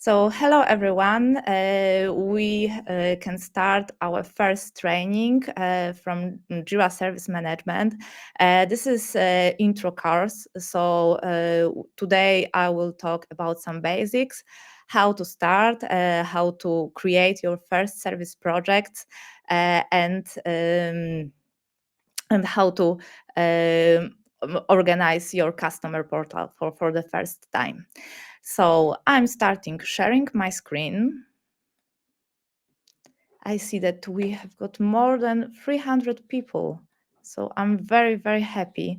So hello everyone. We can start our first training from Jira Service Management. This is intro course. So today I will talk about some basics, how to start, how to create your first service project, and how to organize your customer portal for the first time. So I'm starting sharing my screen. I see that we have got more than 300 people. So I'm very, very happy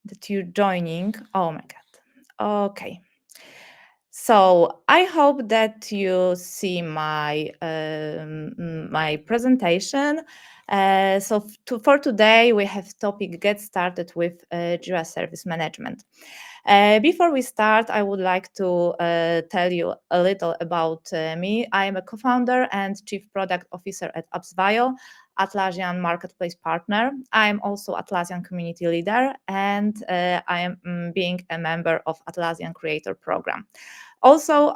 that you're joining. Oh my God. Okay. So I hope that you see my presentation. For today, we have topic get started with Jira Service Management. Before we start, I would like to tell you a little about me. I am a co-founder and chief product officer at AppsBio, Atlassian marketplace partner. I am also Atlassian community leader, and I am being a member of Atlassian Creator Program. Also,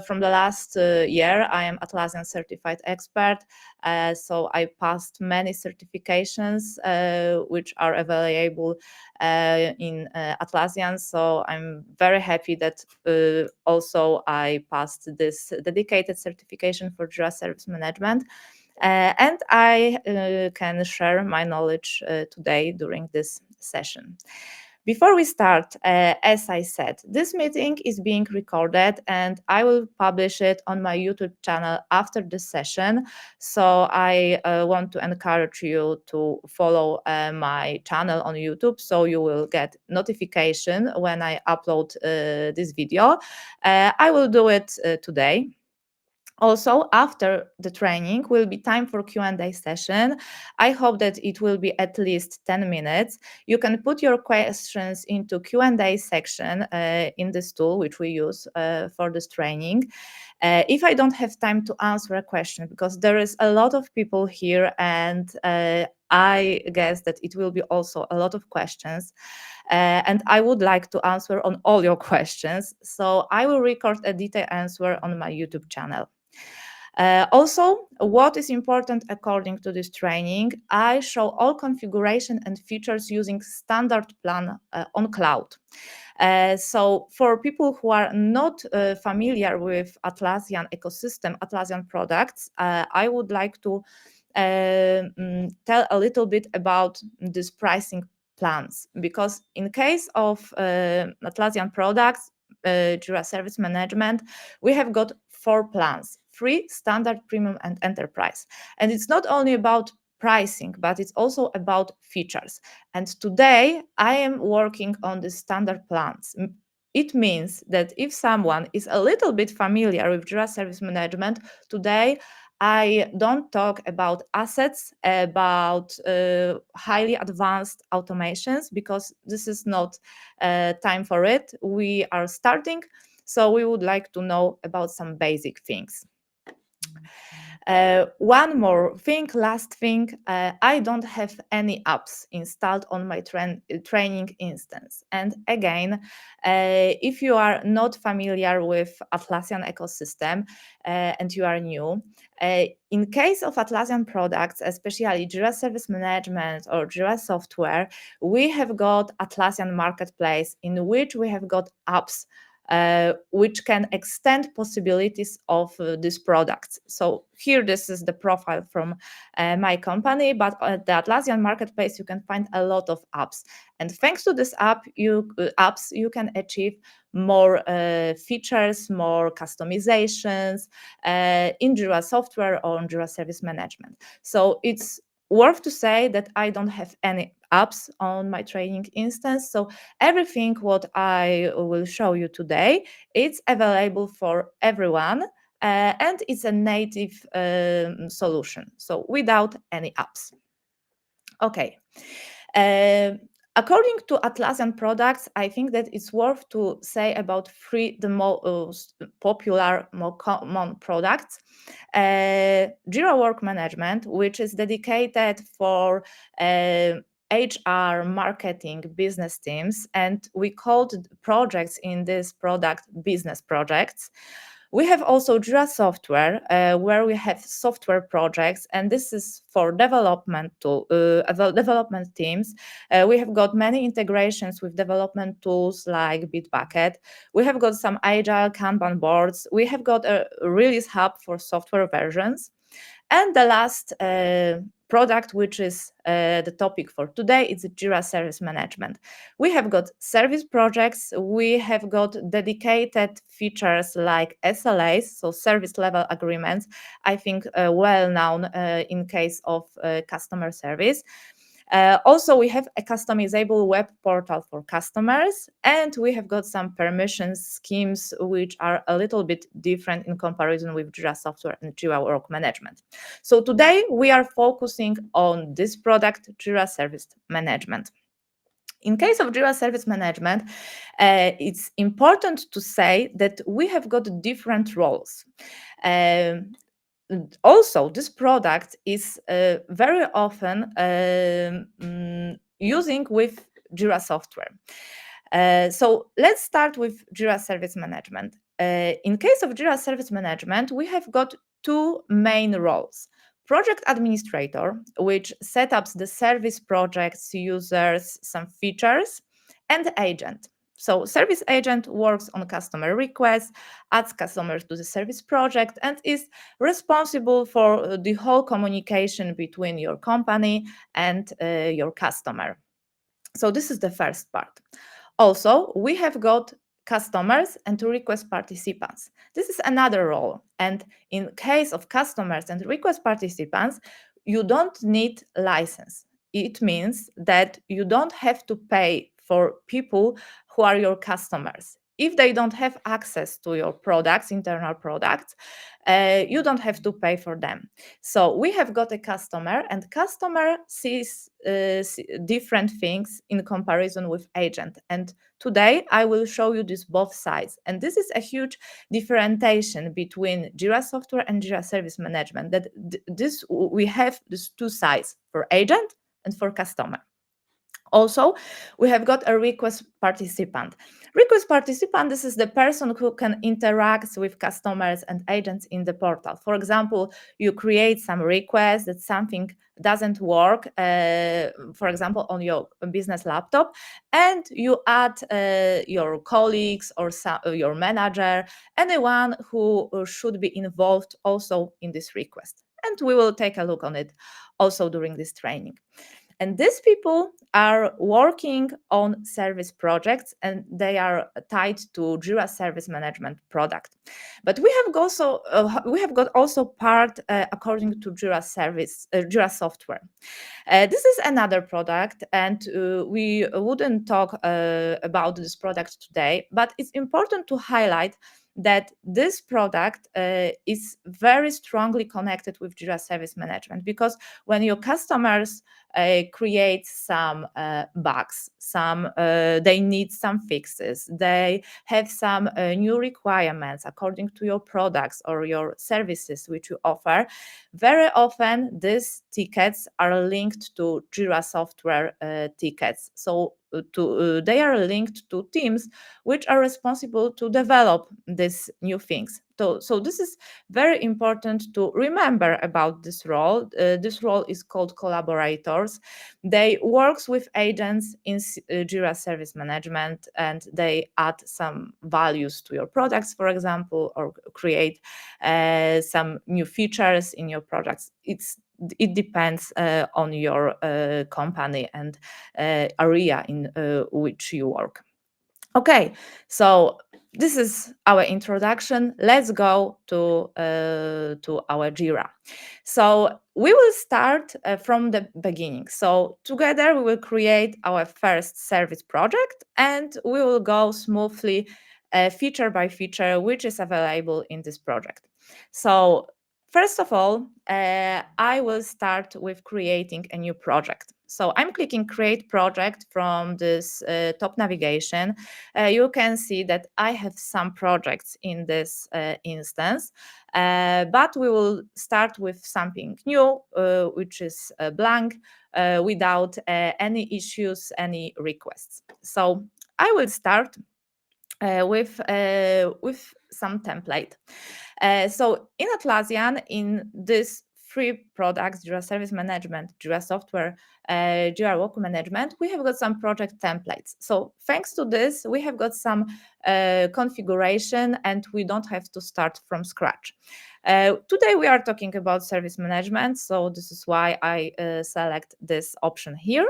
from the last year, I am Atlassian certified expert. So I passed many certifications which are available in Atlassian. So I'm very happy that also I passed this dedicated certification for Jira Service Management. And I can share my knowledge today during this session. Before we start, as I said, this meeting is being recorded and I will publish it on my YouTube channel after this session. So I want to encourage you to follow my channel on YouTube so you will get notification when I upload this video. I will do it today. Also, after the training will be time for Q&A session. I hope that it will be at least 10 minutes. You can put your questions into Q&A section in this tool, which we use for this training. If I don't have time to answer a question, because there is a lot of people here and I guess that it will be also a lot of questions. And I would like to answer on all your questions. So I will record a detailed answer on my YouTube channel. Also, what is important according to this training, I show all configuration and features using standard plan on cloud. So for people who are not familiar with Atlassian ecosystem, Atlassian products, I would like to tell a little bit about this pricing plans, because in case of Atlassian products, Jira Service Management, we have got 4 plans: free, standard, premium, and enterprise. And it's not only about pricing, but it's also about features. And today I am working on the standard plans. It means that if someone is a little bit familiar with Jira Service Management, today I don't talk about assets, about highly advanced automations, because this is not time for it. We are starting, so we would like to know about some basic things. One more thing, last thing, I don't have any apps installed on my training instance. And again, if you are not familiar with Atlassian ecosystem and you are new, in case of Atlassian products, especially Jira Service Management or Jira Software, we have got Atlassian Marketplace in which we have got apps which can extend possibilities of these products. So here, this is the profile from my company, but at the Atlassian Marketplace, you can find a lot of apps. And thanks to this apps, you can achieve more features, more customizations in Jira Software or in Jira Service Management. So it's worth to say that I don't have any apps on my training instance. So everything what I will show you today, it's available for everyone, and it's a native solution, so without any apps. Okay. According to Atlassian products, I think that it's worth to say about 3 the most popular, more common products. Jira Work Management, which is dedicated for HR, marketing, business teams, and we called projects in this product business projects. We have also Jira Software, where we have software projects, and this is for development teams. We have got many integrations with development tools like Bitbucket. We have got some agile Kanban boards. We have got a release hub for software versions. And the last product, which is the topic for today, is Jira Service Management. We have got service projects, we have got dedicated features like SLAs, so service level agreements, I think well known in case of customer service. Also, we have a customizable web portal for customers, and we have got some permission schemes which are a little bit different in comparison with Jira Software and Jira Work Management. So today we are focusing on this product, Jira Service Management. In case of Jira Service Management, it's important to say that we have got different roles. Also, this product is very often using with Jira software. So let's start with Jira Service Management. In case of Jira Service Management, we have got two main roles. Project administrator, which sets up the service projects, users, some features, and agent. So service agent works on customer requests, adds customers to the service project, and is responsible for the whole communication between your company and your customer. So this is the first part. Also, we have got customers and request participants. This is another role. And in case of customers and request participants, you don't need license. It means that you don't have to pay for people who are your customers. If they don't have access to your products, internal products, you don't have to pay for them. So we have got a customer, and customer sees different things in comparison with agent. And today I will show you this both sides. And this is a huge differentiation between Jira Software and Jira Service Management, that we have these two sides, for agent and for customer. Also, we have got a request participant. Request participant, this is the person who can interact with customers and agents in the portal. For example, you create some request that something doesn't work, for example, on your business laptop, and you add your colleagues or your manager, anyone who should be involved also in this request. And we will take a look on it also during this training. And these people are working on service projects, and they are tied to Jira Service Management product. But we have got also part according to Jira Software. This is another product, and we wouldn't talk about this product today, but it's important to highlight that this product is very strongly connected with Jira Service Management, because when your customers create some bugs, they need some fixes, they have some new requirements according to your products or your services which you offer, very often these tickets are linked to Jira Software tickets. So they are linked to teams which are responsible to develop these new things. So this is very important to remember about this role. This role is called collaborators. They work with agents in Jira Service Management, and they add some values to your products, for example, or create some new features in your products. It depends on your company and area in which you work. Okay, so this is our introduction. Let's go to our Jira. So we will start from the beginning. So together we will create our first service project, and we will go smoothly feature by feature which is available in this project. So first of all, I will start with creating a new project. So I'm clicking Create Project from this top navigation. You can see that I have some projects in this instance, but we will start with something new, which is blank, without any issues, any requests. So I will start with some template. So in Atlassian, in this three products, Jira Service Management, Jira Software, Jira Work Management, we have got some project templates. So thanks to this, we have got some configuration and we don't have to start from scratch. Today we are talking about service management, so this is why I select this option here.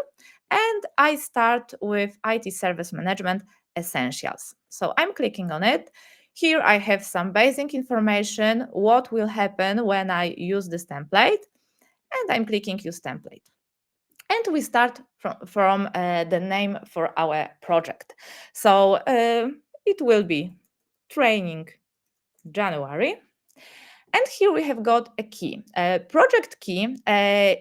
And I start with IT Service Management Essentials. So I'm clicking on it. Here I have some basic information, what will happen when I use this template, and I'm clicking Use Template. And we start from the name for our project. So it will be Training January. And here we have got a key. Project key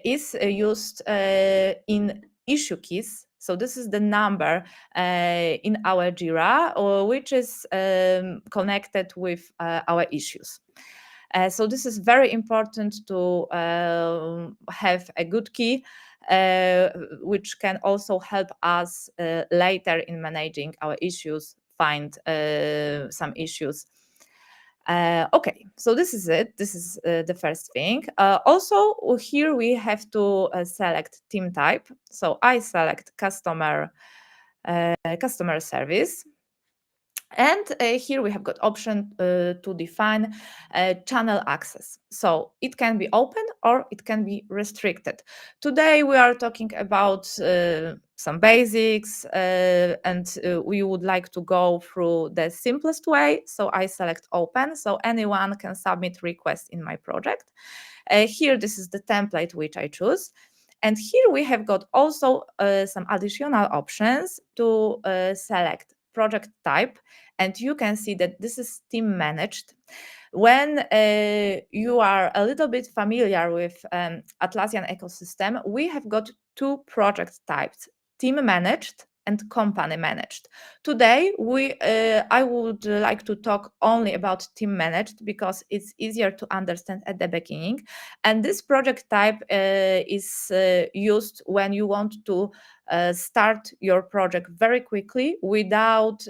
is used in issue keys. So this is the number in our Jira, which is connected with our issues. So this is very important to have a good key, which can also help us later in managing our issues, find some issues. Okay, so this is it. This is the first thing. Also, here we have to select team type. So I select customer service. And here we have got option to define channel access. So it can be open or it can be restricted. Today we are talking about some basics and we would like to go through the simplest way. So I select open, so anyone can submit requests in my project. Here, this is the template which I choose. And here we have got also some additional options to select project type, and you can see that this is team managed. When you are a little bit familiar with Atlassian ecosystem, we have got two project types, team managed and company managed. Today, I would like to talk only about team managed because it's easier to understand at the beginning. And this project type is used when you want to start your project very quickly without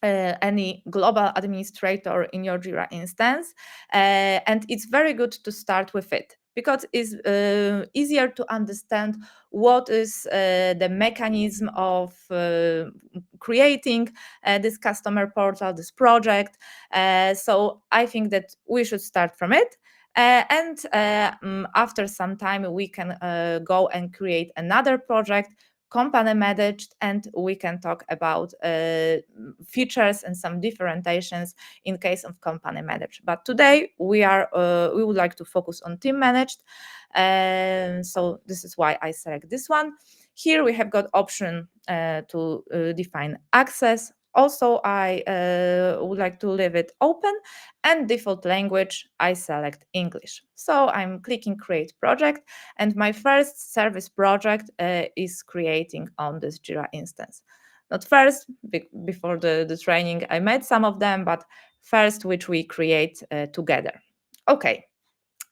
any global administrator in your Jira instance. And it's very good to start with it because it's easier to understand what is the mechanism of creating this customer portal, this project. So I think that we should start from it. After some time, we can go and create another project, company managed, and we can talk about features and some differentiations in case of company managed. But today we would like to focus on team managed, so this is why I select this one. Here we have got option to define access. Also, I would like to leave it open, and default language, I select English. So I'm clicking Create Project, and my first service project is creating on this Jira instance. Not first, before the training, I made some of them, but first, which we create together. Okay.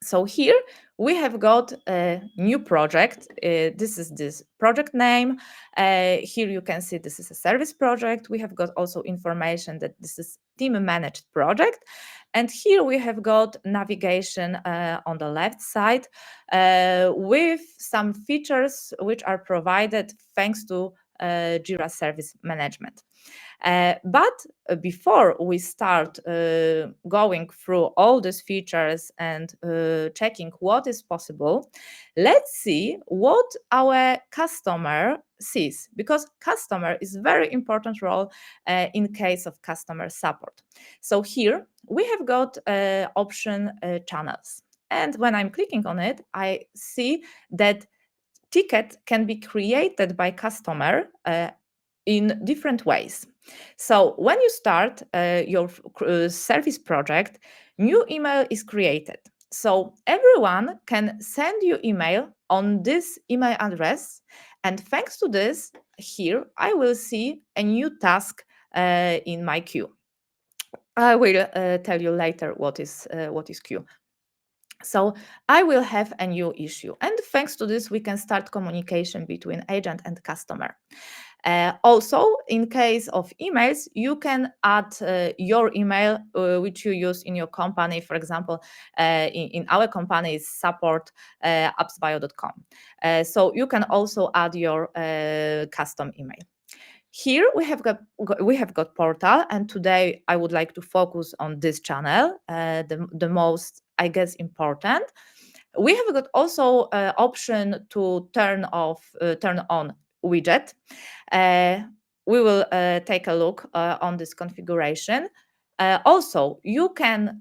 So here we have got a new project. This is this project name. Here you can see this is a service project. We have got also information that this is team managed project. And here we have got navigation on the left side with some features which are provided thanks to Jira Service Management. But before we start going through all these features and checking what is possible, let's see what our customer sees, because customer is a very important role in case of customer support. So here we have got option channels. And when I'm clicking on it, I see that ticket can be created by customer in different ways. So when you start your service project, new email is created. So everyone can send you email on this email address. And thanks to this, here I will see a new task in my queue. I will tell you later what is queue. So I will have a new issue. And thanks to this, we can start communication between agent and customer. Also, in case of emails, you can add your email which you use in your company. For example, in our company is support appsbio.com. So you can also add your custom email. Here we have got portal, and today I would like to focus on this channel, the most, I guess, important. We have got also option to turn on widget. Uh, we will take a look on this configuration. Also, you can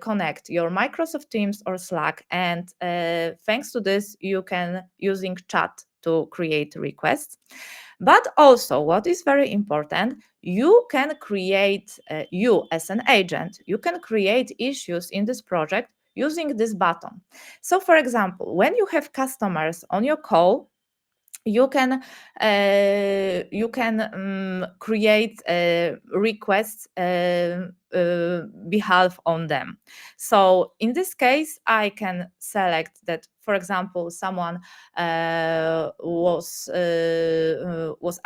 connect your Microsoft Teams or Slack, and thanks to this, you can using chat to create requests. But also, what is very important, you can create, you as an agent, you can create issues in this project using this button. So, for example, when you have customers on your call, you can create requests behalf on them. So in this case, I can select that, for example, someone was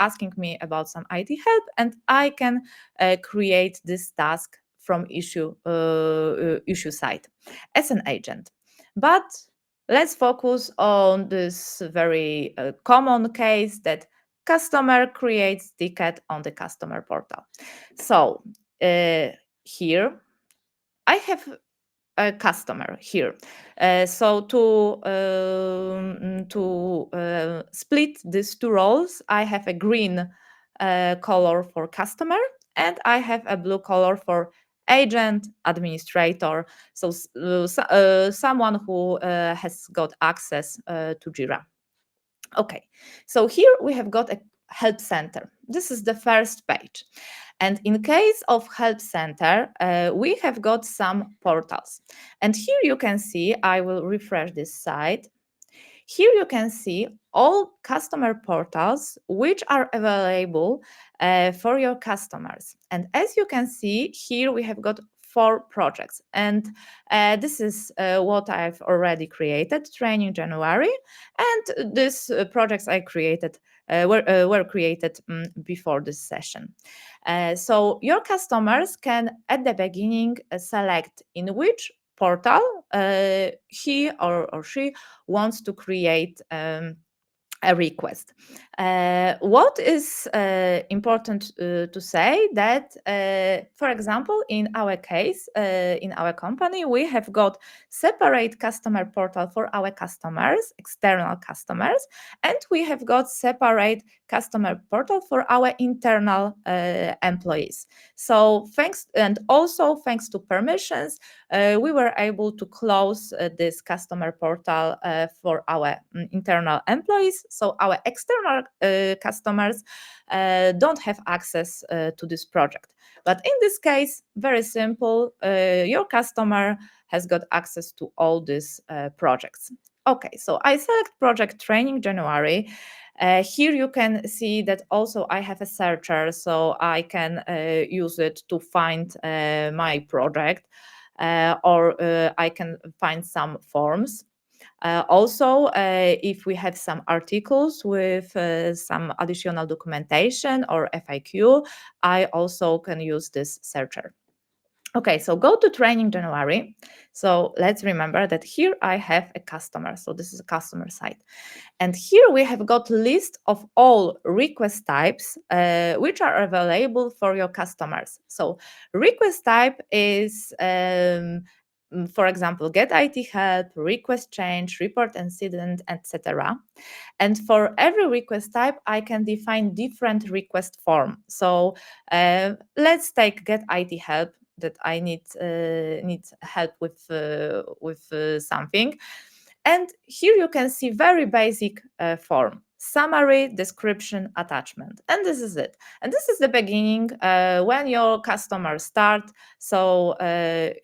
asking me about some IT help, and I can create this task from issue side as an agent. But let's focus on this very common case that customer creates ticket on the customer portal. So here I have a customer here. So to split these two roles, I have a green color for customer, and I have a blue color for agent administrator, so someone who has got access to Jira. Okay, so here we have got a help center. This is the first page. And in case of help center, we have got some portals. And here you can see, I will refresh this site. Here you can see all customer portals which are available for your customers. And as you can see, here we have got 4 projects. And this is what I've already created, training January. And these projects I created were created before this session. So your customers can, at the beginning, select in which portal he or she wants to create a request. What is important to say that, for example, in our case, in our company, we have got separate customer portal for our customers, external customers, and we have got separate customer portal for our internal employees. So also thanks to permissions, we were able to close this customer portal for our internal employees. So our external customers don't have access to this project. But in this case, very simple, your customer has got access to all these projects. Okay, so I select project training January. Here you can see that also I have a searcher, so I can use it to find my project, or I can find some forms. Also, if we have some articles with some additional documentation or FAQ, I also can use this searcher. Okay, so go to training January. So let's remember that here I have a customer. So this is a customer site. And here we have got list of all request types which are available for your customers. So request type is, for example, get IT help, request change, report incident, etc. And for every request type, I can define different request form. So let's take get IT help, that I need help with something. And here you can see very basic form: summary, description, attachment. And this is it. And this is the beginning when your customers start. So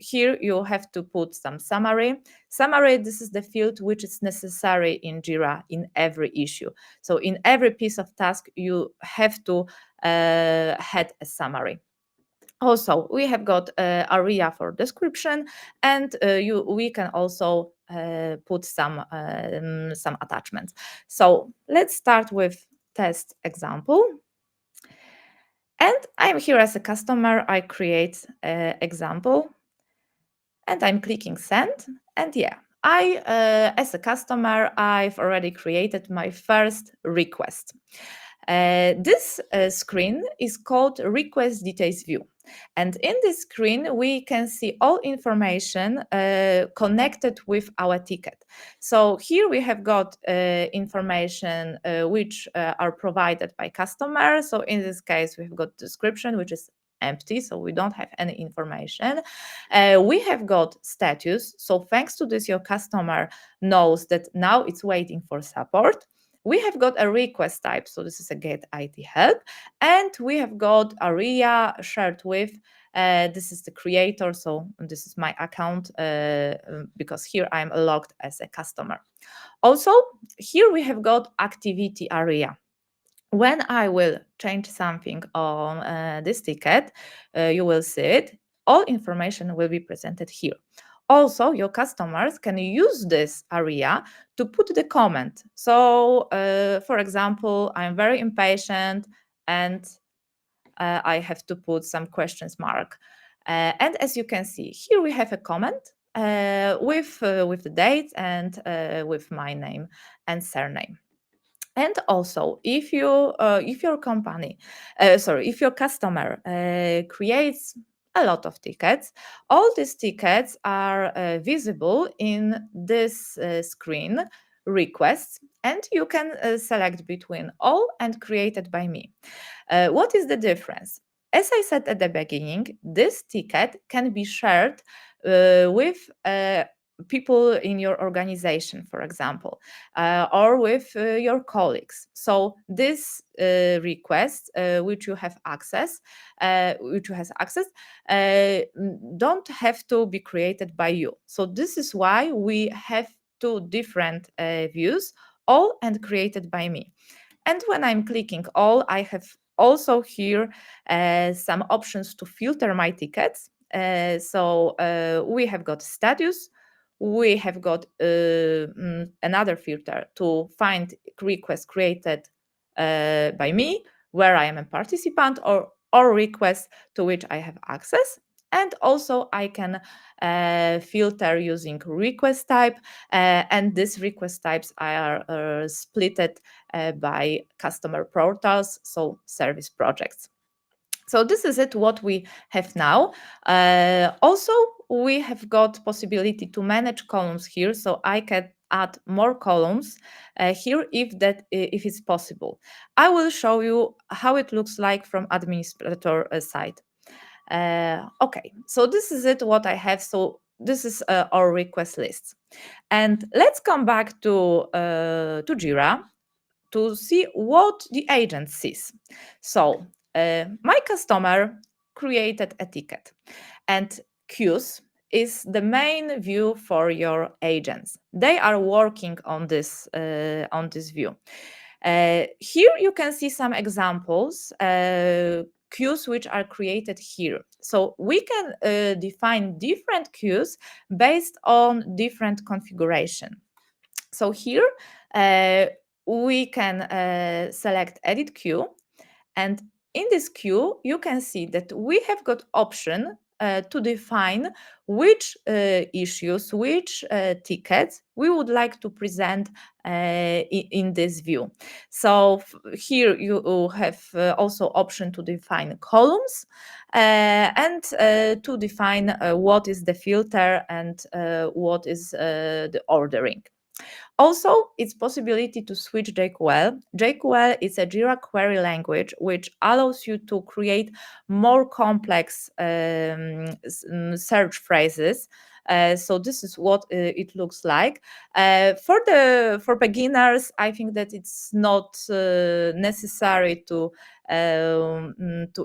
here you have to put some summary. Summary, this is the field which is necessary in Jira in every issue. So in every piece of task, you have to have a summary. Also, we have got area for description, and we can also put some attachments. So let's start with test example. And I'm here as a customer. I create an example and I'm clicking send. And yeah, as a customer, I've already created my first request. This screen is called Request Details View. And in this screen, we can see all information connected with our ticket. So here we have got information which are provided by customer. So in this case, we've got description, which is empty, so we don't have any information. We have got status. So thanks to this, your customer knows that now it's waiting for support. We have got a request type, so this is a get IT help, and we have got area shared with, this is the creator, so this is my account because here I'm logged as a customer. Also, here we have got activity area. When I will change something on this ticket, you will see it. All information will be presented here. Also, your customers can use this area to put the comment. So, for example, I'm very impatient and I have to put some questions mark. And as you can see, here we have a comment with the date and with my name and surname. And also, if your company, if your customer creates a lot of tickets, all these tickets are visible in this screen, requests, and you can select between all and created by me. What is the difference? As I said at the beginning, this ticket can be shared with people in your organization, for example, or with your colleagues. So this request, which you have access, don't have to be created by you. So this is why we have two different views, all and created by me. And when I'm clicking all, I have also here some options to filter my tickets. So we have got status, we have got another filter to find requests created by me, where I am a participant, or requests to which I have access. And also I can filter using request type, and these request types are splitted by customer portals, so service projects. So this is it, what we have now. Also, we have got possibility to manage columns here, so I can add more columns here if it's possible. I will show you how it looks like from administrator side. Okay, so this is it, what I have. So this is our request list. And let's come back to Jira to see what the agent sees. So my customer created a ticket, and queues is the main view for your agents. They are working on this view. Here you can see some examples, queues which are created here. So we can define different queues based on different configuration. So here we can select edit queue, and in this queue you can see that we have got option to define which issues, which tickets we would like to present in this view. So here you have also option to define columns and to define what is the filter and what is the ordering. Also, it's possibility to switch JQL. JQL is a Jira query language which allows you to create more complex search phrases. So this is what it looks like. For beginners, I think that it's not necessary to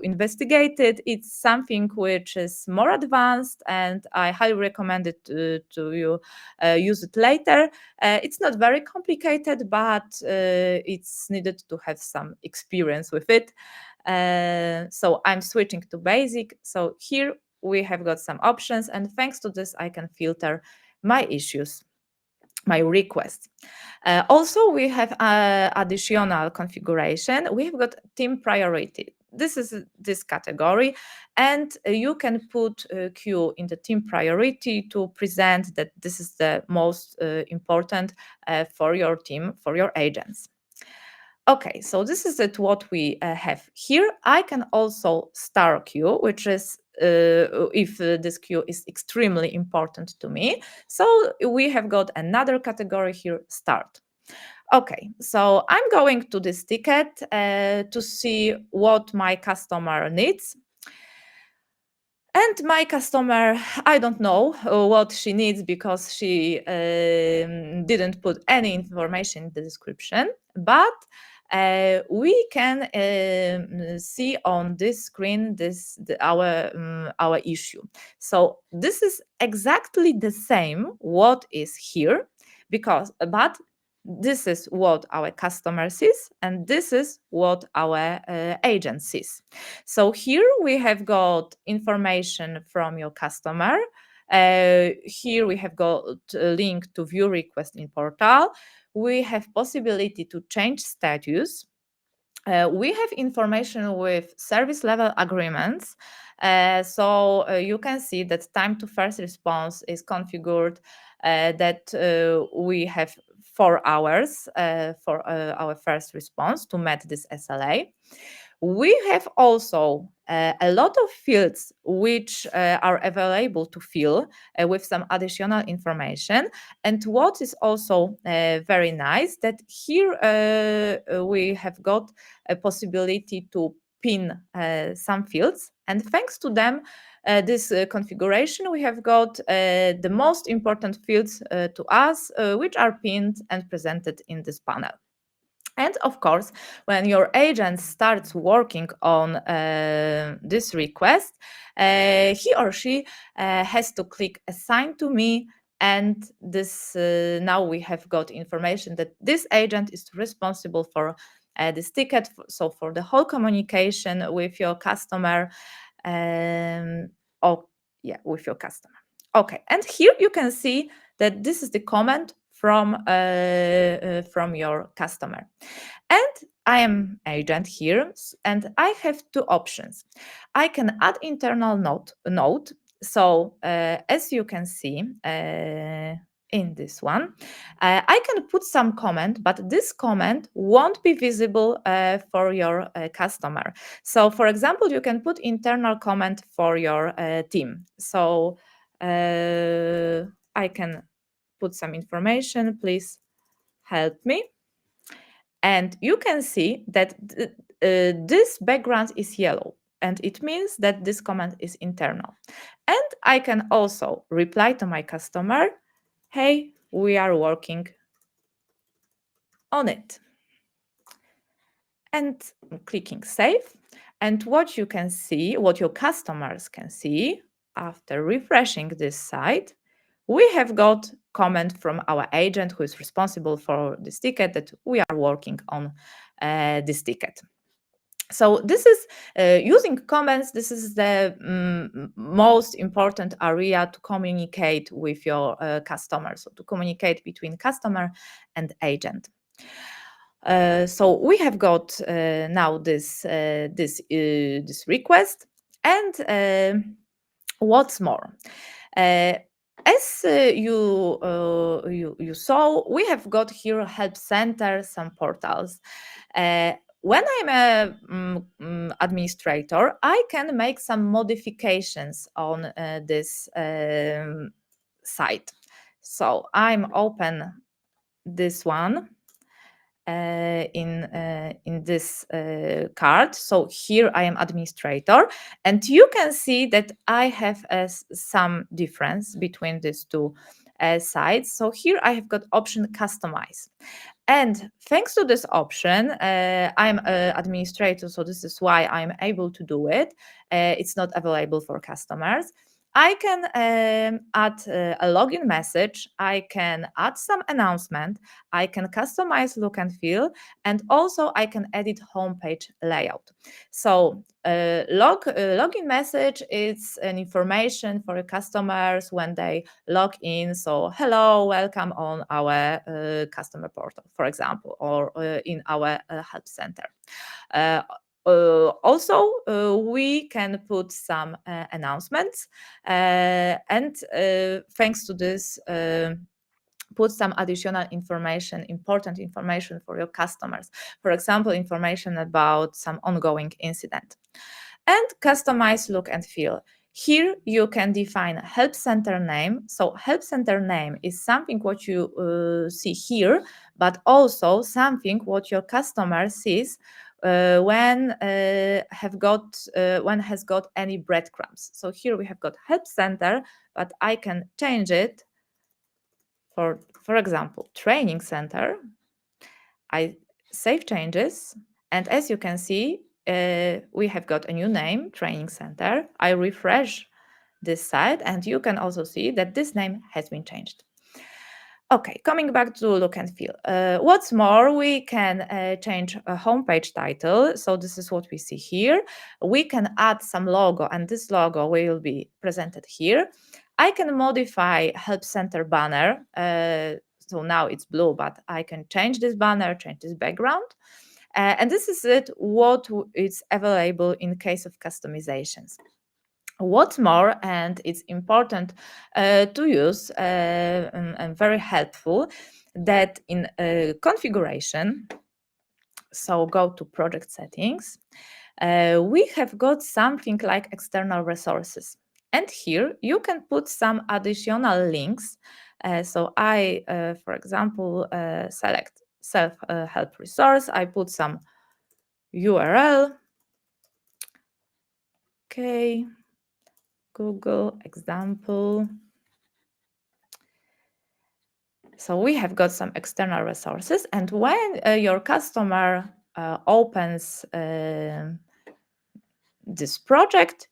investigate it. It's something which is more advanced, and I highly recommend it to you use it later. It's not very complicated, but it's needed to have some experience with it. So I'm switching to basic. So here we have got some options, and thanks to this, I can filter my issues. my request. Also, we have additional configuration. We have got team priority. This is this category, and you can put queue in the team priority to present that this is the most important for your team, for your agents. Okay, so this is it what we have here. I can also star queue, which is if this queue is extremely important to me. So we have got another category here, start. Okay, so I'm going to this ticket to see what my customer needs. And my customer, I don't know what she needs because she didn't put any information in the description, but we can see on this screen our issue. So this is exactly the same what is here, but this is what our customer sees, and this is what our agent sees. So here we have got information from your customer. Here we have got a link to view request in portal. We have possibility to change status. We have information with service level agreements. So you can see that time to first response is configured, that we have 4 hours for our first response to meet this SLA. We have also a lot of fields which are available to fill with some additional information. And what is also very nice, that here we have got a possibility to pin some fields, and thanks to them, this configuration, we have got the most important fields to us, which are pinned and presented in this panel. And of course, when your agent starts working on this request, he or she has to click assign to me. And this now we have got information that this agent is responsible for this ticket. So for the whole communication with your customer, with your customer. Okay, and here you can see that this is the comment from your customer. And I am agent here, and I have 2 options. I can add internal note. So as you can see in this one, I can put some comment, but this comment won't be visible for your customer. So for example, you can put internal comment for your team. So I can put some information, please help me. And you can see that this background is yellow, and it means that this comment is internal. And I can also reply to my customer, hey, we are working on it. And clicking save. And what you can see, what your customers can see after refreshing this site, we have got comment from our agent who is responsible for this ticket that we are working on this ticket. So this is using comments. This is the most important area to communicate with your customers, so to communicate between customer and agent. So we have got now this request, and what's more, as you saw, we have got here a help center, some portals. When I'm a administrator, I can make some modifications on this site. So I'm open this one in this card. So here I am administrator, and you can see that I have some difference between these 2 sides. So here I have got option customize. And thanks to this option, I'm an administrator, so this is why I'm able to do it. It's not available for customers. I can add a login message, I can add some announcement, I can customize look and feel, and also I can edit homepage layout. So login message is an information for your customers when they log in. So hello, welcome on our customer portal, for example, or in our help center. Uh, Also, we can put some announcements, and thanks to this, put some additional information, important information for your customers. For example, information about some ongoing incident. And customize look and feel. Here you can define help center name. So help center name is something what you see here, but also something what your customer sees when has got any breadcrumbs. So here we have got help center, but I can change it for example, training center. I save changes, and as you can see, we have got a new name, training center. I refresh this site, and you can also see that this name has been changed. Okay, coming back to look and feel. What's more, we can change a homepage title. So this is what we see here. We can add some logo, and this logo will be presented here. I can modify Help Center banner. So now it's blue, but I can change this banner, change this background. And this is what is available in case of customizations. What's more, and it's important to use and very helpful, that in configuration, so go to project settings, we have got something like external resources. And here you can put some additional links. So I, for example, select self-help resource. I put some URL. Okay. Google example. So we have got some external resources, and when your customer opens this project,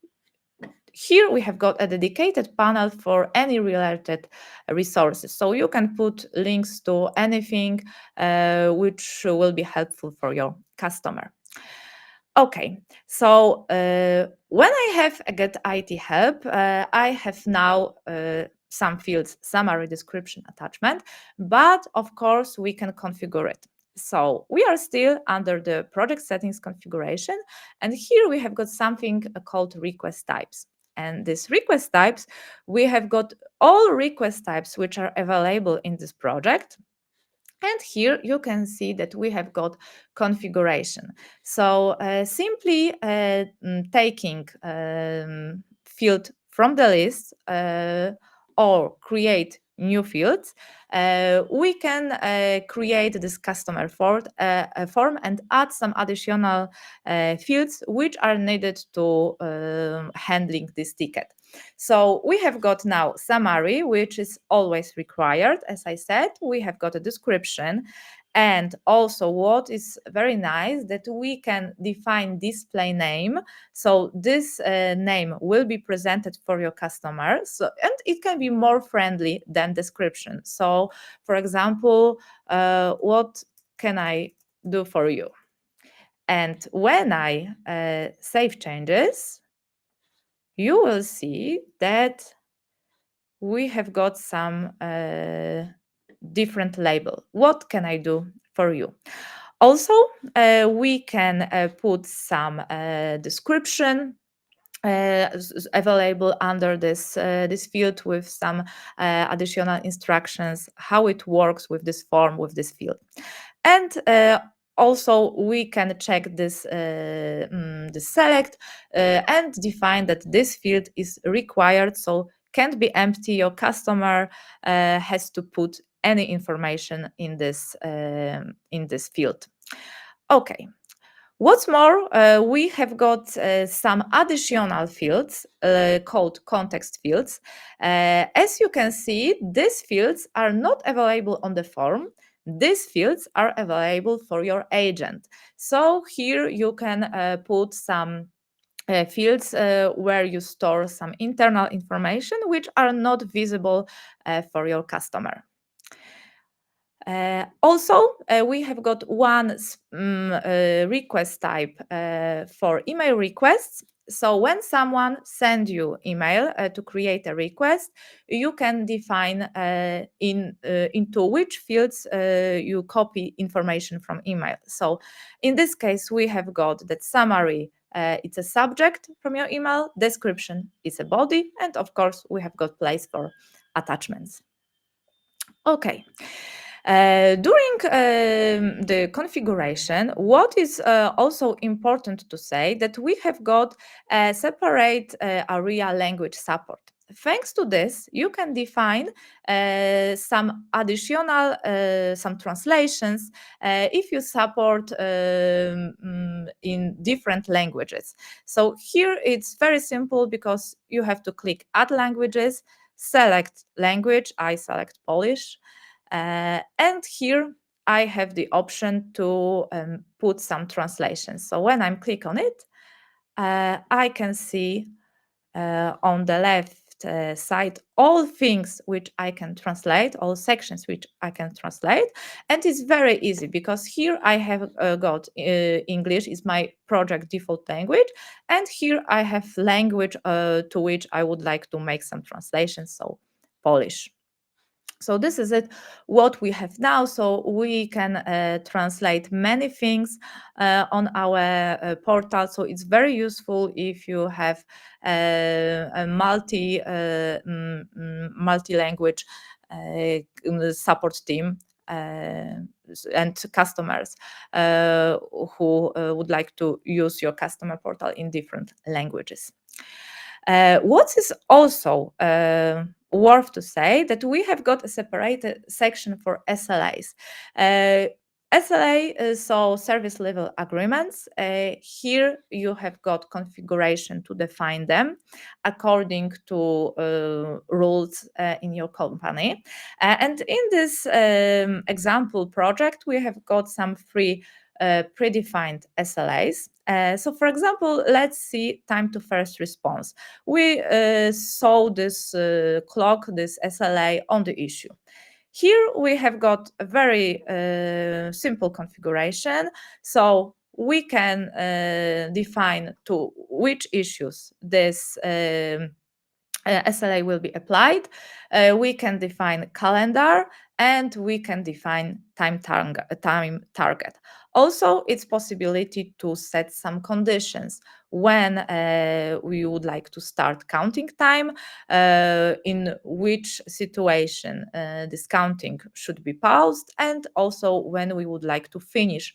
here we have got a dedicated panel for any related resources. So you can put links to anything which will be helpful for your customer. Okay, so when I have a Get IT Help, I have now some fields, summary, description, attachment, but of course we can configure it. So we are still under the project settings configuration, and here we have got something called request types. And these request types, we have got all request types which are available in this project. And here you can see that we have got configuration. So simply taking field from the list or create new fields, we can create this customer form and add some additional fields which are needed to handling this ticket. So we have got now summary, which is always required. As I said, we have got a description. And also what is very nice that we can define display name. So this name will be presented for your customer. So, and it can be more friendly than description. So for example, what can I do for you? And when I save changes, you will see that we have got some different label. What can I do for you? Also, we can put some description available under this field with some additional instructions how it works with this form, with this field. And also we can check this select and define that this field is required, so can't be empty. Your customer has to put any information in this field. Okay. What's more, we have got some additional fields called context fields. As you can see, these fields are not available on the form. These fields are available for your agent. So here you can put some fields where you store some internal information which are not visible for your customer. Also, we have got one request type for email requests. So when someone sends you email to create a request, you can define into which fields you copy information from email. So in this case, we have got that summary. It's a subject from your email, description is a body, and of course, we have got place for attachments. Okay. During the configuration, what is also important to say that we have got a separate area language support. Thanks to this, you can define some additional, some translations if you support in different languages. So here it's very simple because you have to click Add Languages, select language, I select Polish, and here I have the option to put some translations. So when I'm click on it, I can see on the left side all things which I can translate, all sections which I can translate, and it's very easy because here I have got English is my project default language, and here I have language to which I would like to make some translations, so Polish. So this is it, what we have now. So we can translate many things on our portal. So it's very useful if you have a multi-language support team and customers who would like to use your customer portal in different languages. What is also worth to say that we have got a separated section for SLAs. SLA, so service level agreements. Here you have got configuration to define them according to rules in your company. And in this example project, we have got some free predefined SLAs. So for example, let's see time to first response. We saw this clock, this SLA on the issue. Here we have got a very simple configuration. So we can define to which issues this SLA will be applied. We can define calendar and we can define time target. Also, it's possibility to set some conditions when we would like to start counting time, in which situation this counting should be paused, and also when we would like to finish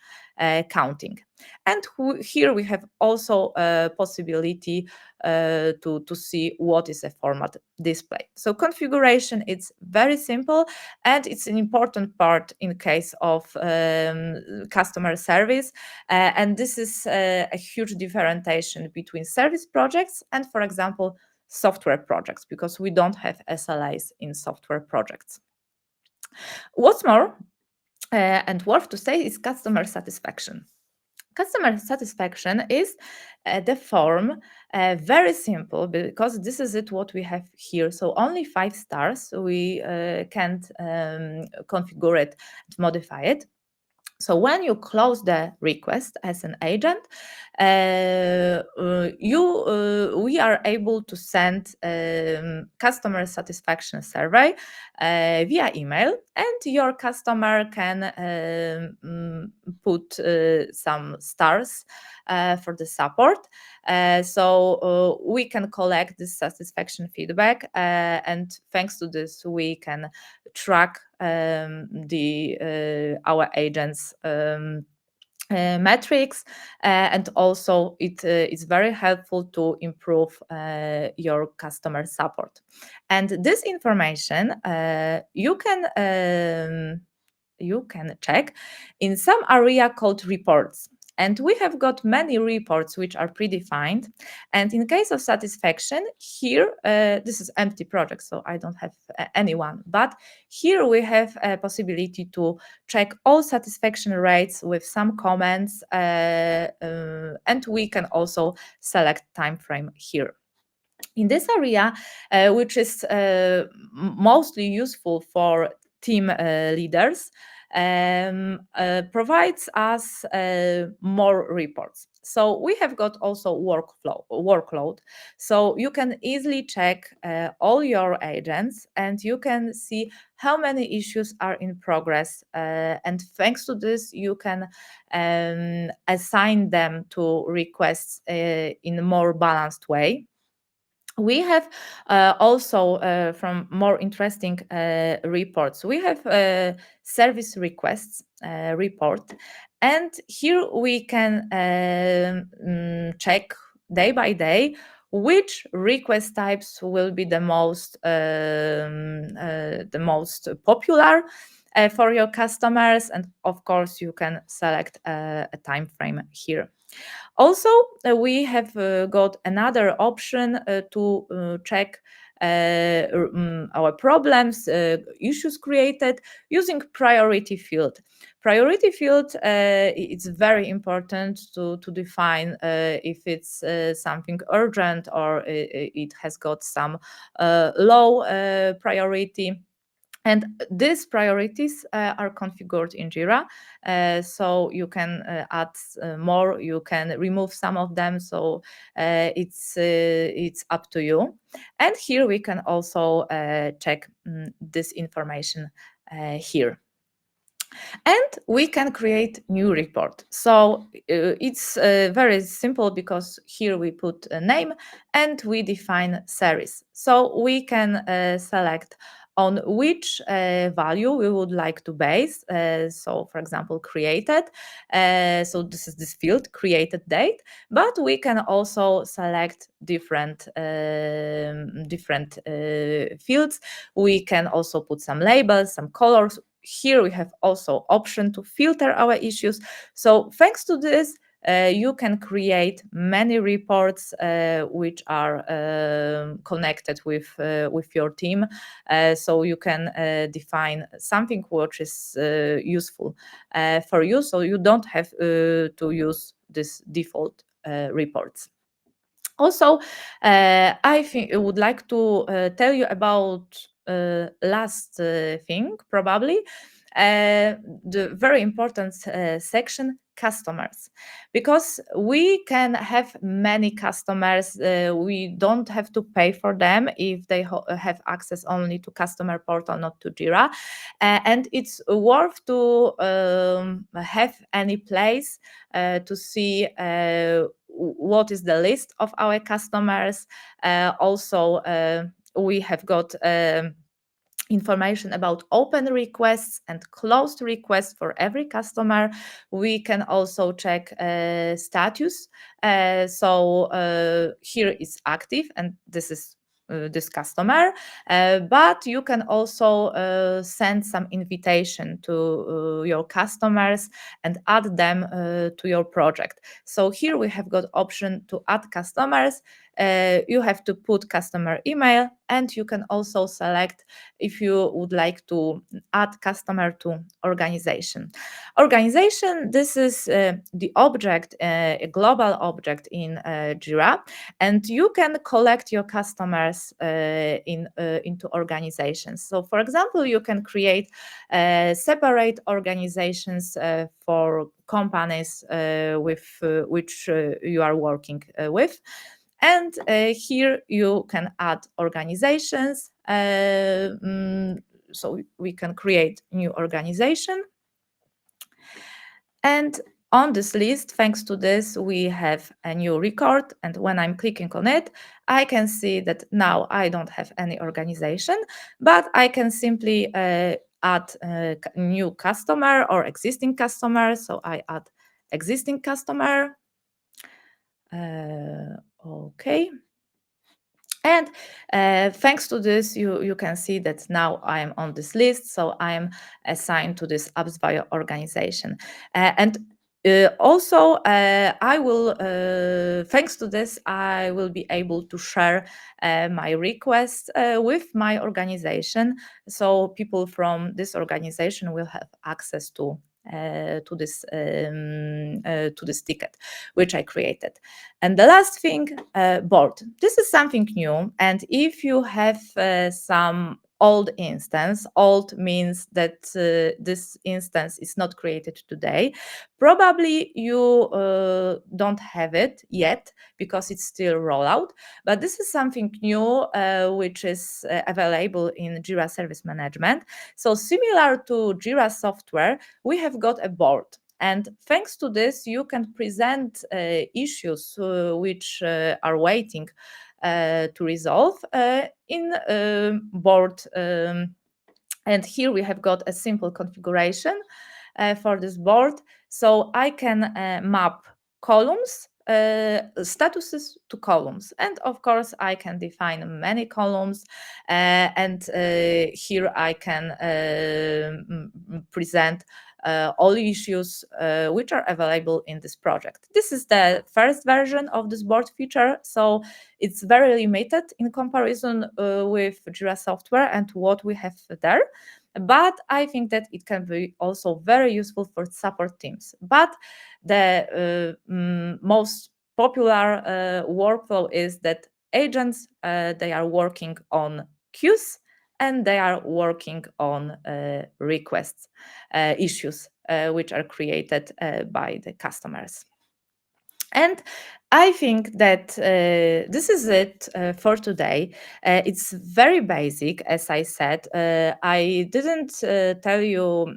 counting. And here we have also a possibility to see what is a format display. So configuration, it's very simple, and it's an important part in case of customer service. And this is a huge differentiation between service projects and, for example, software projects, because we don't have SLAs in software projects. What's more, and worth to say, is customer satisfaction. Customer satisfaction is the form, very simple, because this is it what we have here. So only 5 stars. We can't configure it and modify it. So when you close the request as an agent, we are able to send customer satisfaction survey via email, and your customer can put some stars for the support. So we can collect this satisfaction feedback, and thanks to this, we can track our agents' metrics, and also it is very helpful to improve your customer support. And this information you can check in some area called reports. And we have got many reports which are predefined. And in case of satisfaction, here, this is empty project, so I don't have anyone. But here we have a possibility to check all satisfaction rates with some comments, and we can also select time frame here. In this area, which is mostly useful for team leaders, provides us more reports. So we have got also workload. So you can easily check all your agents, and you can see how many issues are in progress. And thanks to this, you can assign them to requests in a more balanced way. We have also from more interesting reports, we have service requests report, and here we can check day by day which request types will be the most popular for your customers, and of course you can select a time frame here. Also, we have got another option to check our problems, issues created using priority field. Priority field, it's very important to define if it's something urgent or it has got some low priority. And these priorities are configured in Jira, so you can add more, you can remove some of them, so it's up to you. And here we can also check this information here. And we can create new report. So it's very simple, because here we put a name and we define series. So we can select on which value we would like to base. So for example, created. So this is this field, created date, but we can also select different fields. We can also put some labels, some colors. Here we have also option to filter our issues. So thanks to this, you can create many reports which are connected with your team. So you can define something which is useful for you. So you don't have to use this default reports. Also, I would like to tell you about last thing, probably the very important section, customers, because we can have many customers. We don't have to pay for them if they have access only to customer portal, not to Jira, and it's worth to have any place to see what is the list of our customers. Also, we have got information about open requests and closed requests for every customer. We can also check status. So here is active, and this is this customer, but you can also send some invitation to your customers and add them to your project. So here we have got option to add customers. You have to put customer email, and you can also select if you would like to add customer to organization. Organization, this is the object, a global object in Jira, and you can collect your customers into organizations. So for example, you can create separate organizations for companies with which you are working with. And here you can add organizations. So we can create new organization. And on this list, thanks to this, we have a new record. And when I'm clicking on it, I can see that now I don't have any organization, but I can simply add a new customer or existing customer. So I add existing customer. Okay. And thanks to this, you can see that now I am on this list. So I am assigned to this apps via organization. And Also, I will, thanks to this, I will be able to share my requests with my organization. So people from this organization will have access to this ticket which I created. And the last thing, board. This is something new, and if you have some old instance, old means that this instance is not created today, probably you don't have it yet because it's still rollout, but this is something new which is available in Jira Service Management. So similar to Jira software, we have got a board. And thanks to this, you can present issues which are waiting to resolve in board. And here we have got a simple configuration for this board. So I can map columns, statuses to columns. And of course, I can define many columns. And here I can present all issues which are available in this project. This is the first version of this board feature, so it's very limited in comparison with Jira software and what we have there. But I think that it can be also very useful for support teams. But the most popular workflow is that agents, they are working on queues and they are working on requests, issues which are created by the customers. And I think that this is it for today. It's very basic, as I said. I didn't tell you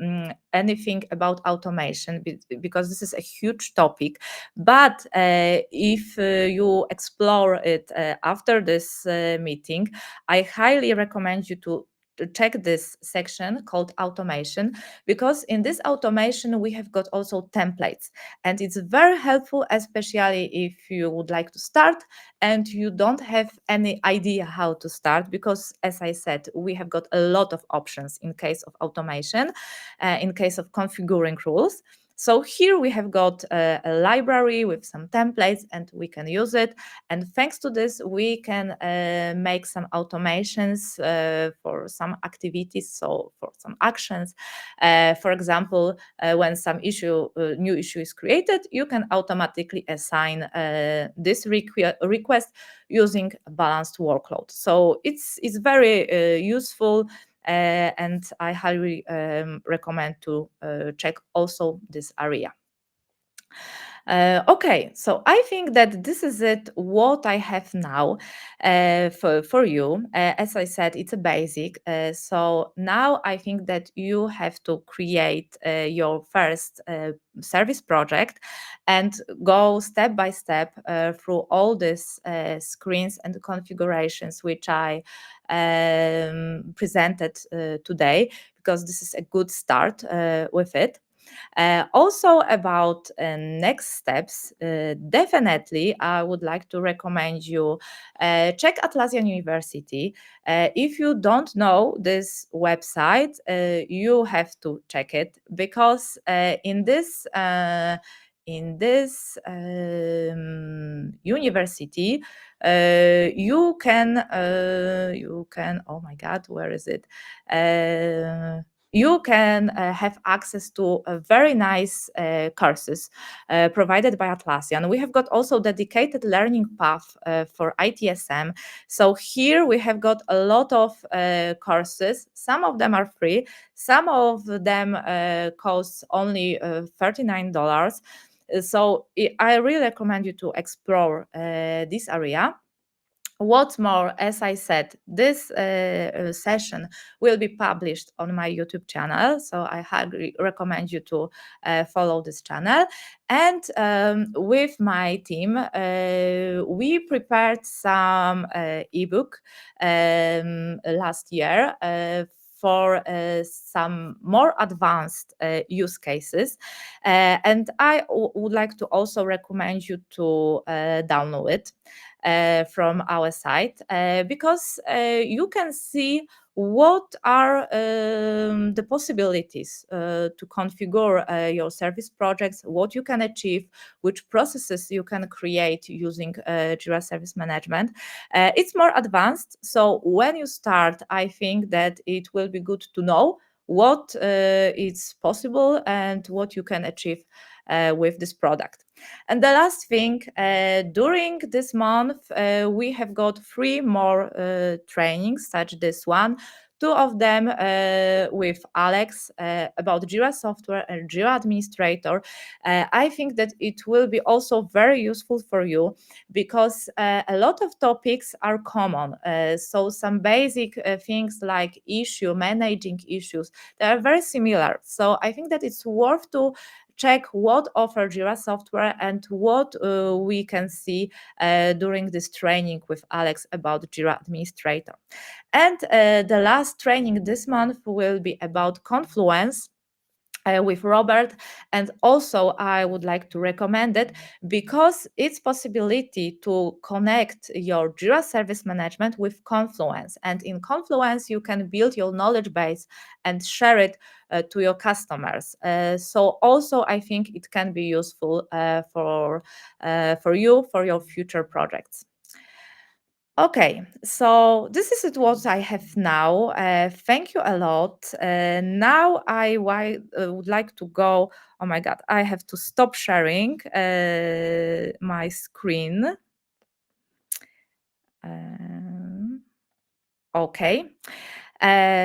anything about automation because this is a huge topic. But if you explore it after this meeting, I highly recommend you to check this section called automation, because in this automation we have got also templates, and it's very helpful, especially if you would like to start and you don't have any idea how to start, because as I said, we have got a lot of options in case of automation, in case of configuring rules. So here we have got a library with some templates and we can use it. And thanks to this, we can make some automations for some activities, so for some actions. For example, when some new issue is created, you can automatically assign this request using a balanced workload. So it's very useful. And I highly recommend to check also this area. Okay, so I think that this is it, what I have now for you. As I said, it's a basic. So now I think that you have to create your first service project and go step by step through all these screens and configurations which I presented today, because this is a good start with it. Also about next steps, definitely I would like to recommend you check Atlassian University. If you don't know this website, you have to check it, because in this university, you can, oh my god, where is it? You can have access to very nice courses provided by Atlassian. We have got also dedicated learning path for ITSM. So here we have got a lot of courses. Some of them are free. Some of them cost only $39. So I really recommend you to explore this area. What's more, as I said, this session will be published on my YouTube channel, so I highly recommend you to follow this channel. And with my team, we prepared some ebook last year for some more advanced use cases. And I would like to also recommend you to download it from our site, because you can see what are the possibilities to configure your service projects, what you can achieve, which processes you can create using Jira Service Management. It's more advanced, so when you start, I think that it will be good to know what is possible and what you can achieve with this product. And the last thing, during this month, we have got 3 more trainings, such this one. 2 of them with Alex about Jira software and Jira Administrator. I think that it will be also very useful for you because a lot of topics are common. So some basic things like managing issues, they are very similar. So I think that it's worth to check what offer Jira software and what we can see during this training with Alex about Jira Administrator. And the last training this month will be about Confluence with Robert. And also I would like to recommend it because it's possibility to connect your Jira Service Management with Confluence. And in Confluence, you can build your knowledge base and share it to your customers. So also I think it can be useful for you, for your future projects. Okay, so this is it what I have now. Thank you a lot. Now would like to go. Oh my God, I have to stop sharing my screen. Okay,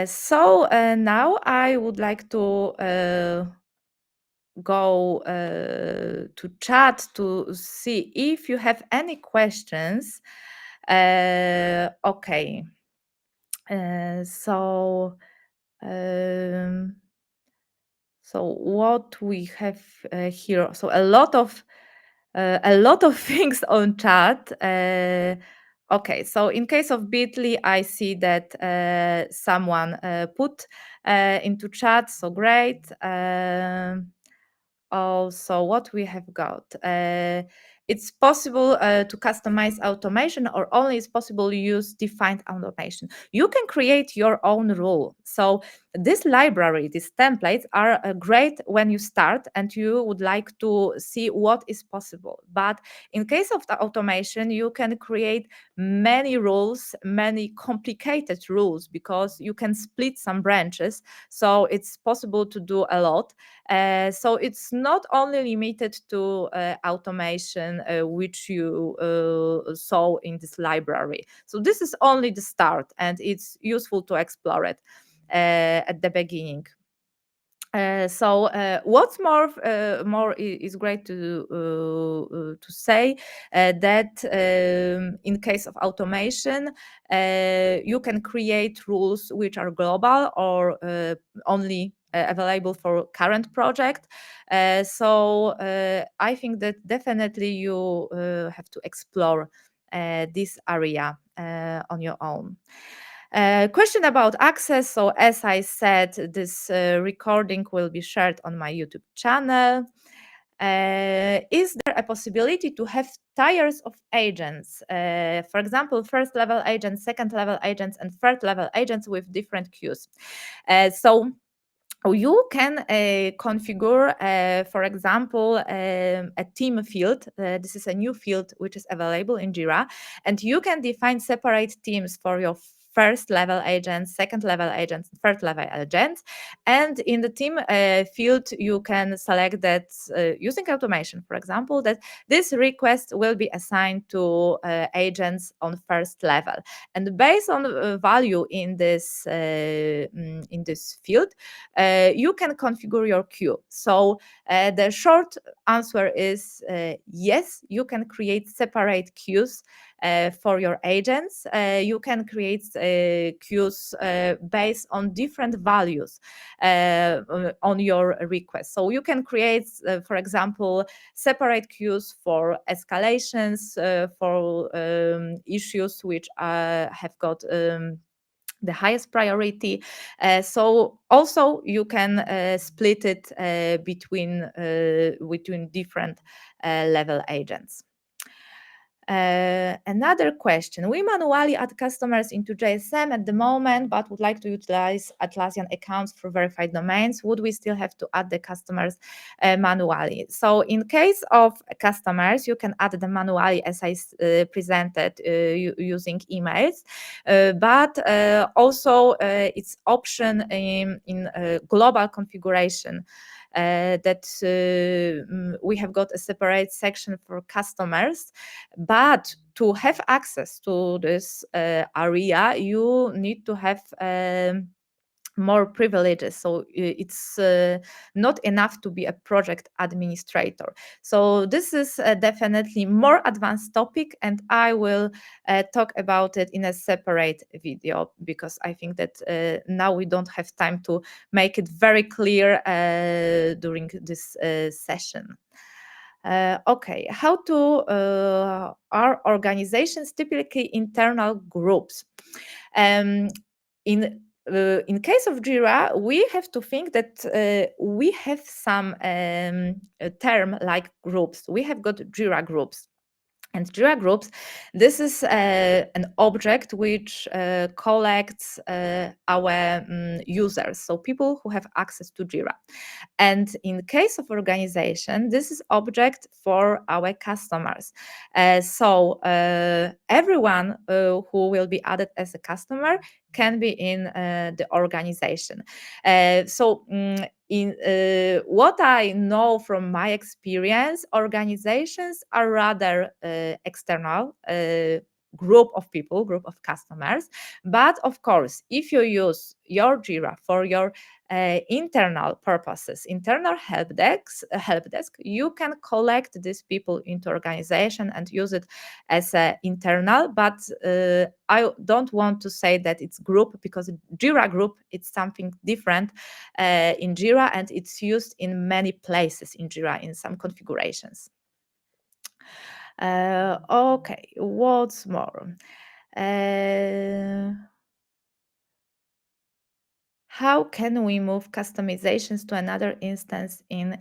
so now I would like to go to chat to see if you have any questions. Okay. So what we have here? So a lot of things on chat. Okay, so in case of Bitly, I see that someone put into chat. So great. Also, what we have got? It's possible to customize automation, or only it's possible to use defined automation. You can create your own rule. So this library, these templates are great when you start and you would like to see what is possible. But in case of the automation, you can create many rules, many complicated rules, because you can split some branches. So it's possible to do a lot. So it's not only limited to automation, which you saw in this library. So this is only the start, and it's useful to explore it at the beginning. So what's more is great to say that in case of automation, you can create rules which are global or only available for current project. So I think that definitely you have to explore this area on your own. Question about access. So as I said, this recording will be shared on my YouTube channel. Is there a possibility to have tiers of agents? For example, first level agents, second level agents, and third level agents with different queues. So you can configure, for example, a team field. This is a new field which is available in Jira, and you can define separate teams for your first level agents, second level agents, third level agents. And in the team field, you can select that using automation, for example, that this request will be assigned to agents on first level. And based on value in this field, you can configure your queue. So the short answer is yes, you can create separate queues for your agents. You can create queues based on different values on your request. So you can create, for example, separate queues for escalations, for issues which have got the highest priority. So also you can split it between different level agents. Another question. We manually add customers into JSM at the moment, but would like to utilize Atlassian accounts for verified domains. Would we still have to add the customers manually? So in case of customers, you can add them manually as I presented using emails, but also it's option in global configuration. That we have got a separate section for customers, but to have access to this area, you need to have more privileges. So it's not enough to be a project administrator. So this is definitely more advanced topic, and I will talk about it in a separate video, because I think that now we don't have time to make it very clear during this session. Okay, how to are organizations typically internal groups? Um, in case of Jira, we have to think that we have some term like groups. We have got Jira groups. And Jira groups, this is an object which collects our users, so people who have access to Jira. And in case of organization, this is object for our customers. So everyone who will be added as a customer can be in the organization. In what I know from my experience, organizations are rather external group of people, group of customers. But of course, if you use your Jira for your internal purposes, internal help desk, you can collect these people into organization and use it as an internal. But I don't want to say that it's group, because Jira group, it's something different in Jira, and it's used in many places in Jira in some configurations. Okay, what's more? How can we move customizations to another instance in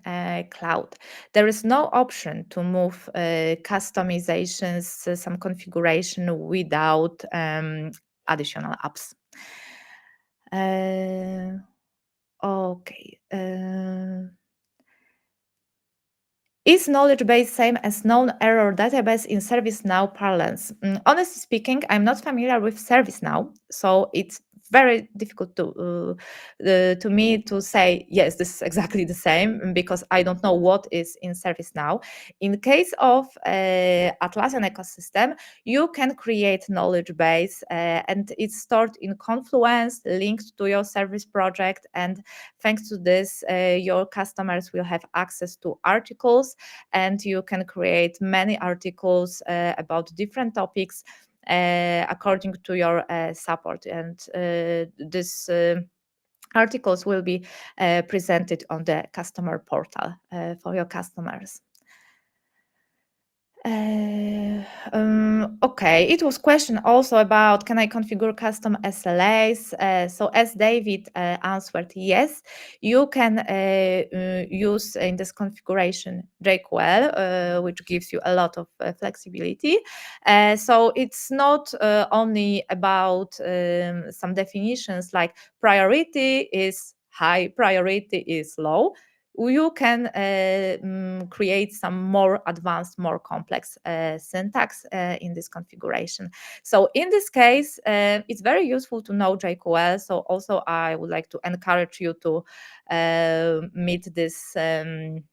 cloud? There is no option to move customizations, some configuration without additional apps. Okay. Is knowledge base same as known error database in ServiceNow parlance? Honestly speaking, I'm not familiar with ServiceNow, so it's very difficult to me to say yes, this is exactly the same, because I don't know what is in ServiceNow. In case of Atlassian ecosystem, you can create knowledge base, and it's stored in Confluence, linked to your service project, and thanks to this, your customers will have access to articles, and you can create many articles about different topics according to your support. And this articles will be presented on the customer portal for your customers. Okay, it was question also about, can I configure custom SLAs? So as David answered, yes, you can use in this configuration JQL, which gives you a lot of flexibility. So it's not only about some definitions like priority is high, priority is low. You can create some more advanced, more complex syntax in this configuration. So in this case, it's very useful to know JQL. So also I would like to encourage you to meet this thing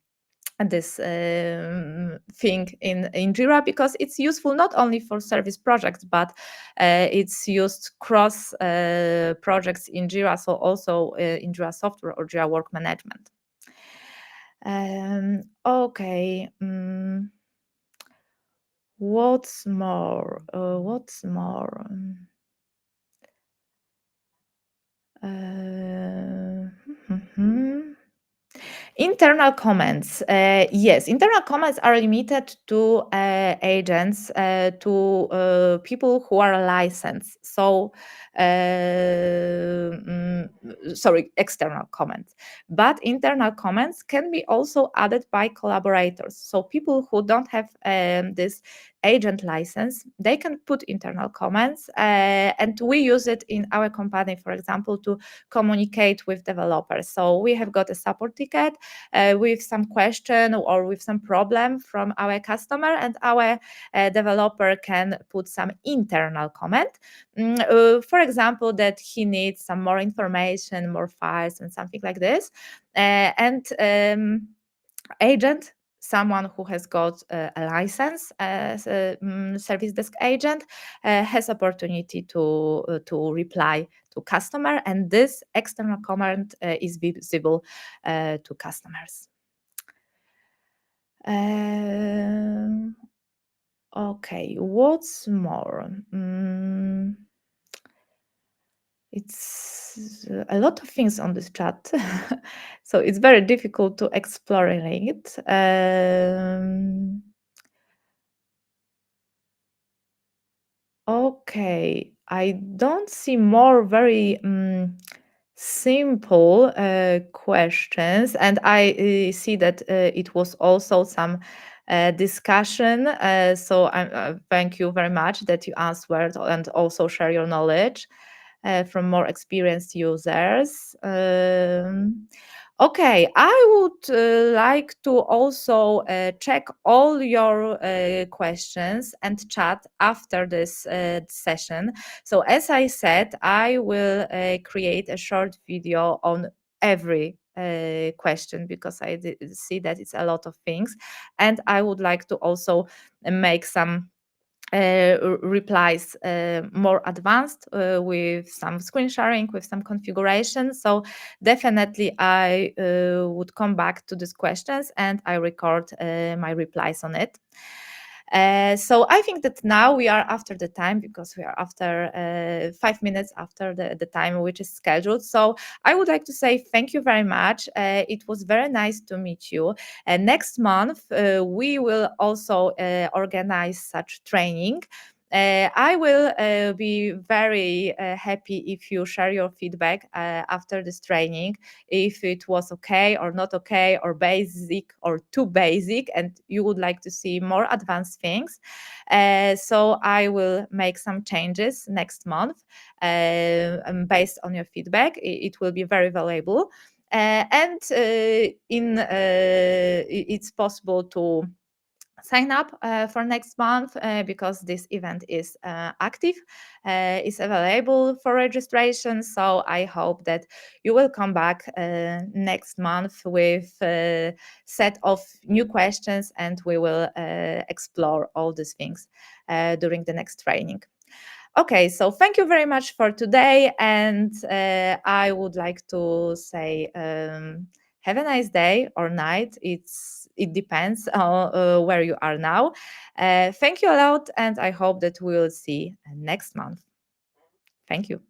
in Jira, because it's useful not only for service projects, but it's used cross projects in Jira, so also in Jira Software or Jira Work Management. Okay. What's more? What's more? Internal comments. Yes, internal comments are limited to agents, to people who are licensed. So, sorry, external comments. But internal comments can be also added by collaborators. So people who don't have this agent license, they can put internal comments, and we use it in our company, for example, to communicate with developers. So we have got a support ticket with some question or with some problem from our customer, and our developer can put some internal comment. For example, that he needs some more information, more files, and something like this. And agent, someone who has got a license as a service desk agent, has opportunity to reply to customer, and this external comment is visible to customers. Okay, what's more? It's a lot of things on this chat, so it's very difficult to exploring it. Okay, I don't see more very simple questions, and I see that it was also some discussion. So I thank you very much that you answered and also share your knowledge from more experienced users. Okay, I would like to also check all your questions and chat after this session. So as I said, I will create a short video on every question, because I see that it's a lot of things, and I would like to also make some replies more advanced with some screen sharing, with some configuration. So definitely I would come back to these questions, and I record my replies on it. So I think that now we are after the time, because we are after 5 minutes after the time which is scheduled. So I would like to say thank you very much. It was very nice to meet you. Next month, we will also organize such training. I will be very happy if you share your feedback after this training, if it was okay or not okay, or basic or too basic, and you would like to see more advanced things. So I will make some changes next month based on your feedback. It will be very valuable. It's possible to sign up for next month, because this event is active, is available for registration. So I hope that you will come back next month with a set of new questions, and we will explore all these things during the next training. Okay, so thank you very much for today, and I would like to say have a nice day or night. It depends on where you are now. Thank you a lot, and I hope that we will see next month. Thank you.